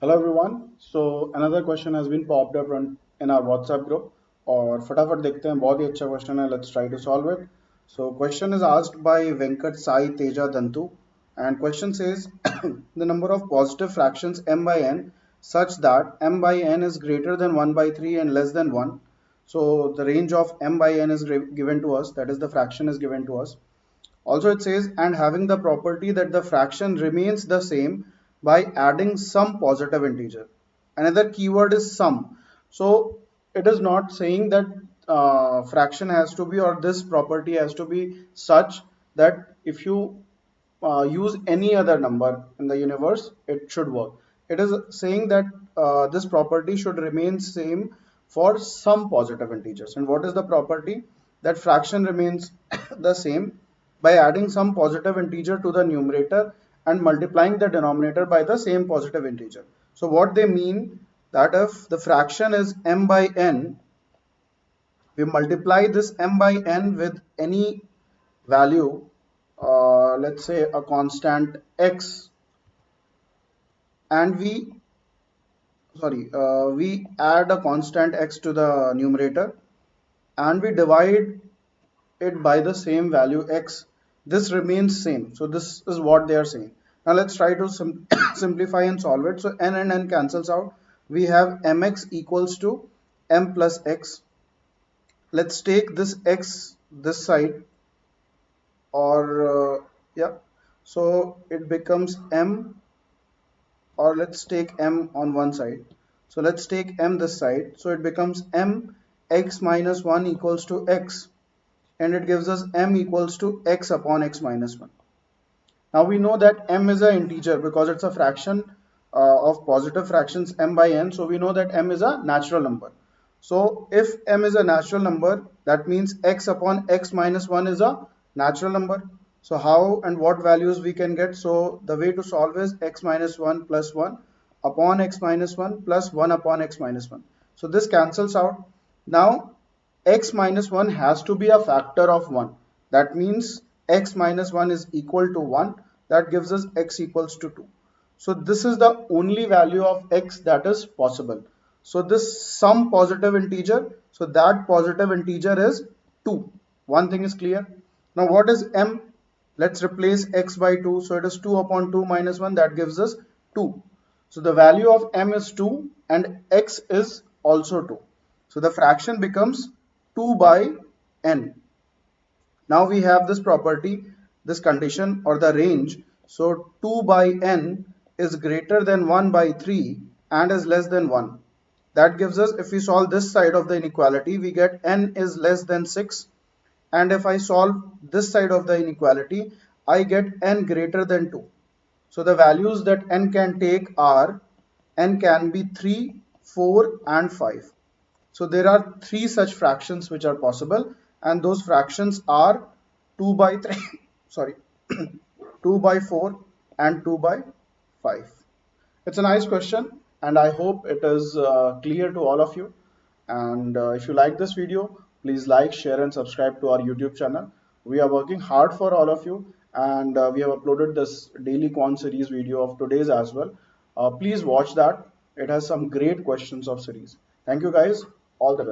Hello everyone. So another question has been popped up in our WhatsApp group और फटाफट देखते हैं बहुत ही अच्छा क्वेश्चन है. Let's try to solve it. So question is asked by Venkat Sai Teja Dantu and question says the number of positive fractions m by n such that m by n is greater than 1 by 3 and less than 1. So the range of m by n is given to us, that is the fraction is given to us. Also, it says, and having the property that the fraction remains the same by adding some positive integer. Another keyword is sum. So it is not saying that fraction has to be, or this property has to be such that if you use any other number in the universe, it should work. It is saying that this property should remain same for some positive integers. And what is the property? That fraction remains the same by adding some positive integer to the numerator and multiplying the denominator by the same positive integer. So what they mean, that if the fraction is m by n, we multiply this m by n with any value, let's say a constant x, and we add a constant x to the numerator and we divide it by the same value x. This remains same. So this is what they are saying. Now let's try to simplify and solve it. So n and n cancels out. We have mx equals to m plus x. Let's take this x this side, or yeah, so it becomes m, or let's take m on one side. So let's take m this side. So it becomes m x minus 1 equals to x, and it gives us m equals to x upon x minus 1. Now we know that m is an integer because it's a fraction of positive fractions m by n. So we know that m is a natural number. So if m is a natural number, that means x upon x minus 1 is a natural number. So how and what values we can get? So the way to solve is x minus 1 plus 1 upon x minus 1 plus 1 upon x minus 1. So this cancels out. Now x minus 1 has to be a factor of 1. That means x minus 1 is equal to 1. That gives us x equals to 2. So this is the only value of x that is possible. So this some positive integer, so that positive integer is 2. One thing is clear. Now what is m? Let's replace x by 2. So it is 2 upon 2 minus 1. That gives us 2. So the value of m is 2 and x is also 2. So the fraction becomes 2 by n. Now we have this property, this condition or the range. So 2 by n is greater than 1 by 3 and is less than 1. That gives us, if we solve this side of the inequality, we get n is less than 6. And if I solve this side of the inequality, I get n greater than 2. So the values that n can take are, n can be 3, 4 and 5. So there are three such fractions which are possible, and those fractions are 2 by 3, sorry, 2 by 4 and 2 by 5. It's a nice question and I hope it is clear to all of you. And if you like this video, please like, share and subscribe to our YouTube channel. We are working hard for all of you, and we have uploaded this daily quant series video of today's as well. Please watch that. It has some great questions of series. Thank you guys. All the best.